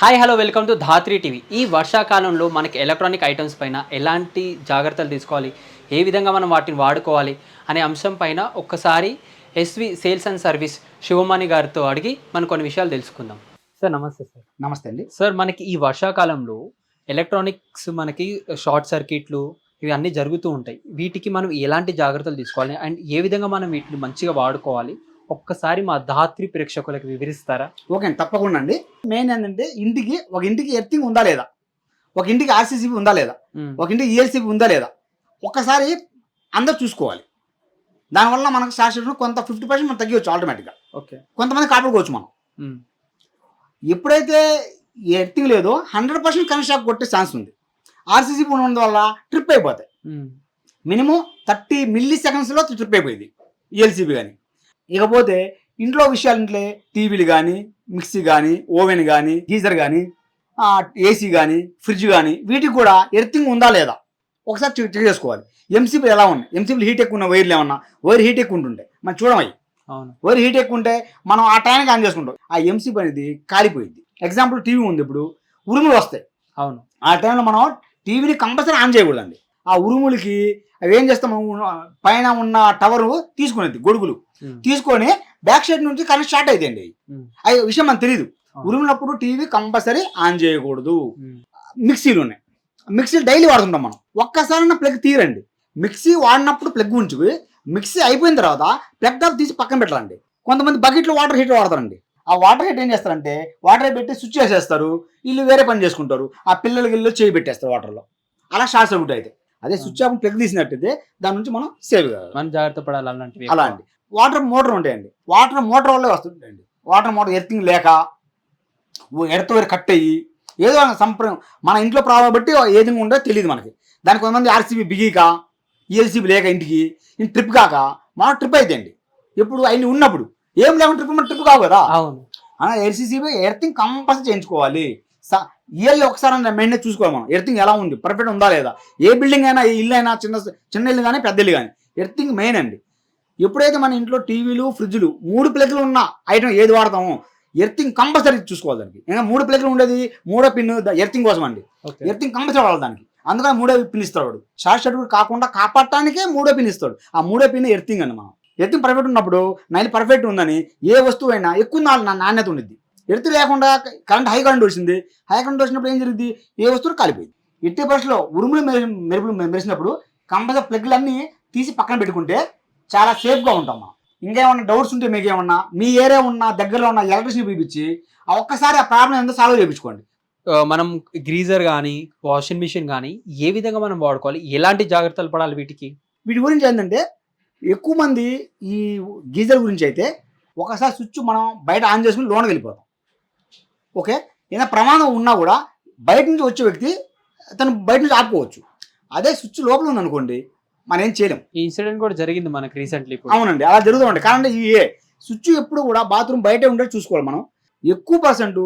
Hi hello welcome to Dhatri TV. ఈ వర్షాకాలంలో మనకి ఎలక్ట్రానిక్ ఐటమ్స్ పైన ఎలాంటి జాగ్రత్తలు తీసుకోవాలి, ఏ విధంగా మనం వాటిని వాడుకోవాలి అనే అంశం పైన ఒక్కసారి SV sales and service Shivamani గారితో అడిగి మనం కొన్ని విషయాలు తెలుసుకుందాం. సార్ నమస్తే సార్. నమస్తే అండి. సార్ మనకి ఈ వర్షాకాలంలో ఎలక్ట్రానిక్స్ మనకి షార్ట్ సర్క్యూట్లు ఇవి అన్నీ జరుగుతూ ఉంటాయి. వీటికి మనం ఎలాంటి జాగ్రత్తలు తీసుకోవాలి అండ్ ఏ విధంగా మనం వీటిని మంచిగా వాడుకోవాలి ఒక్కసారి మా ధాత్రి ప్రేక్షకులకు వివరిస్తారా? ఓకే అండి, తప్పకుండా అండి. మెయిన్ ఏంటంటే ఒక ఇంటికి ఎర్తింగ్ ఉందా లేదా, ఒక ఇంటికి ఆర్సీసీబీ ఉందా లేదా, ఒక ఇంటికి ఈఎల్సీబీ ఉందా లేదా ఒక్కసారి అందరు చూసుకోవాలి. దానివల్ల మనకు శాశ్వతం కొంత 50% మనం తగ్గివచ్చు ఆటోమేటిక్గా. ఓకే, కొంతమంది కాపాడుకోవచ్చు మనం. ఎప్పుడైతే ఎర్తింగ్ లేదో 100% కరెంట్ షాక్ కొట్టే ఛాన్స్ ఉంది. ఆర్సీసీబీ ఉండడం వల్ల ట్రిప్ అయిపోతాయి. మినిమం 30 మిల్లీ సెకండ్స్లో ట్రిప్ అయిపోయింది ఈఎల్సీబీ కానీ. ఇకపోతే ఇంట్లో విషయాలు ఇంట్లో టీవీలు కానీ, మిక్సీ కానీ, ఓవెన్ కానీ, గీజర్ కానీ, ఏసీ కానీ, ఫ్రిడ్జ్ కానీ వీటికి కూడా ఎర్తింగ్ ఉందా లేదా ఒకసారి చెక్ చేసుకోవాలి. ఎంసీబీలు ఎలా ఉన్నాయి, ఎంసీబీలు హీట్ ఎక్కువ ఉన్న వైర్లు ఏమన్నా వైర్ హీట్ ఎక్కువ ఉంటుండే మనం చూడమయ్యి. వైర్ హీట్ ఎక్కువ ఉంటే మనం ఆ టైంకి ఆన్ చేసుకుంటాం, ఆ ఎంసీబీ అనేది కాలిపోయింది. ఎగ్జాంపుల్ టీవీ ఉంది, ఇప్పుడు ఉరుములు వస్తాయి. అవును, ఆ టైంలో మనం టీవీని కంపల్సరీ ఆన్ చేయకూడదండి. ఆ ఉరుములకి అవి ఏం చేస్తాం, పైన ఉన్న టవర్ తీసుకునేది గొడుగులు తీసుకొని బ్యాక్ సైడ్ నుంచి కరెంట్ స్టార్ట్ అవుతాయండి. అవి విషయం మనకు తెలియదు. ఉరిమినప్పుడు టీవీ కంపల్సరీ ఆన్ చేయకూడదు. మిక్సీలు ఉన్నాయి, మిక్సీలు డైలీ వాడుతుంటాం మనం. ఒక్కసారి ప్లగ్ తీరండి. మిక్సీ వాడినప్పుడు ప్లగ్ ఉంచి మిక్సీ అయిపోయిన తర్వాత ప్లగ్ టాప్ తీసి పక్కన పెట్టాలండి. కొంతమంది బకెట్లో వాటర్ హీటర్ వాడతారండి. ఆ వాటర్ హీటర్ ఏం చేస్తారంటే వాటర్ పెట్టి స్విచ్ వేసేస్తారు, వీళ్ళు వేరే పని చేసుకుంటారు. ఆ పిల్లలకి చేయి పెట్టేస్తారు వాటర్లో, అలా షార్ట్ సర్క్యూట్ అయితే. అదే స్విచ్ ఆఫ్ ప్లగ్ తీసినట్టయితే దాని నుంచి మనం సేవ్ కావాలి, మనం జాగ్రత్త పడాలి. అలాంటివి అలా అండి. వాటర్ మోటార్ ఉంటాయండి, వాటర్ మోటార్ వల్లే వస్తుంటాయండి. వాటర్ మోటార్ ఎర్తింగ్ లేక ఎడత వేరు కట్ అయ్యి ఏదో మన ఇంట్లో ప్రాబ్లం బట్టి ఏది ఉందో తెలియదు మనకి. దానికి కొంతమంది ఆర్సీబీ బిగిక ఈఎల్సీబీ లేక ఇంటికి ట్రిప్ కాక మన ట్రిప్ అయితేండి. ఎప్పుడు అన్ని ఉన్నప్పుడు ఏం లేకుండా ట్రిప్ కావు కదా. అవును, ఎల్సీసీబీ ఎర్తింగ్ కంపల్సరీ చేయించుకోవాలి. ఇయర్లీ ఒకసారి మెయింటైన్ చూసుకోవాలి మనం. ఎర్తింగ్ ఎలా ఉంది, పర్ఫెక్ట్ ఉందా లేదా. ఏ బిల్డింగ్ అయినా, ఇల్లు అయినా, చిన్న ఇల్లు కానీ పెద్ద ఇల్లు కానీ ఎర్తింగ్ మెయిన్ అండి. ఎప్పుడైతే మన ఇంట్లో టీవీలు ఫ్రిడ్జ్లు 3 ప్లగ్లు ఉన్న ఐటమ్ ఏది వాడతామో ఎర్తింగ్ కంపల్సరీ చూసుకోవాలి దానికి. ఇంకా 3 ప్లగ్లు ఉండేది 3వ పిన్ ఎర్తింగ్ కోసం అండి. ఎర్తింగ్ కంపల్సరీ వాడాలి దానికి. అందుకని 3వ పిన్ ఇస్తాడు వాడు. షార్ట్ సర్క్యూట్ కాకుండా కాపాడటానికే 3వ పిన్ ఇస్తాడు. ఆ 3వ పిన్ ఎర్తింగ్ అండి. మనం ఎర్తింగ్ పర్ఫెక్ట్ ఉన్నప్పుడు నైన్ పర్ఫెక్ట్ ఉందని ఏ వస్తువు అయినా ఎక్కువ నాణ్యత ఉండిద్ది. ఎర్త్ లేకుండా కరెంట్ హై కరెంట్ వచ్చింది, హై కరెంట్ వచ్చినప్పుడు ఏం జరిగింది, ఏ వస్తువు కాలిపోయింది. ఎట్టి పరిస్థితిలో ఉరుములు మెరుపులు మెరిసినప్పుడు కంపల్సరీ ప్లగ్లు అన్నీ తీసి పక్కన పెట్టుకుంటే చాలా సేఫ్గా ఉంటాం మనం. ఇంకేమన్నా డౌట్స్ ఉంటే మీకు ఏమన్నా మీ ఏరియా ఉన్న దగ్గరలో ఉన్న ఎలక్ట్రిసిటీ పిలిపించి ఒక్కసారి ఆ ప్రాబ్లం ఏందో సాల్వ్ చేయించుకోండి. మనం గ్రీజర్ కానీ వాషింగ్ మిషన్ కానీ ఏ విధంగా మనం వాడుకోవాలి, ఎలాంటి జాగ్రత్తలు పడాలి వీటి గురించి ఏంటంటే ఎక్కువ మంది ఈ గీజర్ గురించి అయితే ఒకసారి స్విచ్ మనం బయట ఆన్ చేసుకుని లోనకి వెళ్ళిపోతాం. ఓకే, ఏదైనా ప్రమాదం ఉన్నా కూడా బయట నుంచి వచ్చే వ్యక్తి తను బయట నుంచి ఆపుకోవచ్చు. అదే స్విచ్ లోపల ఉందనుకోండి మనం ఏం చేయలేం. ఈ ఇన్సిడెంట్ కూడా జరిగింది మనకు రీసెంట్లీ. అవునండి, అలా జరుగుతుందండి. కానీ ఈ స్విచ్ ఎప్పుడు కూడా బాత్రూమ్ బయటే ఉండేది చూసుకోవాలి మనం. ఎక్కువ పర్సెంట్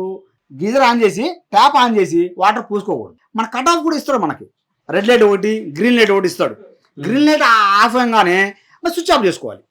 గీజర్ ఆన్ చేసి ట్యాప్ ఆన్ చేసి వాటర్ పూసుకోకూడదు. మన కట్ ఆఫ్ కూడా ఇస్తాడు మనకి. రెడ్ లైట్ ఒకటి, గ్రీన్ లైట్ ఒకటి ఇస్తాడు. గ్రీన్ లైట్ ఆఫ్ అవ్వగానే స్విచ్ ఆఫ్ చేసుకోవాలి.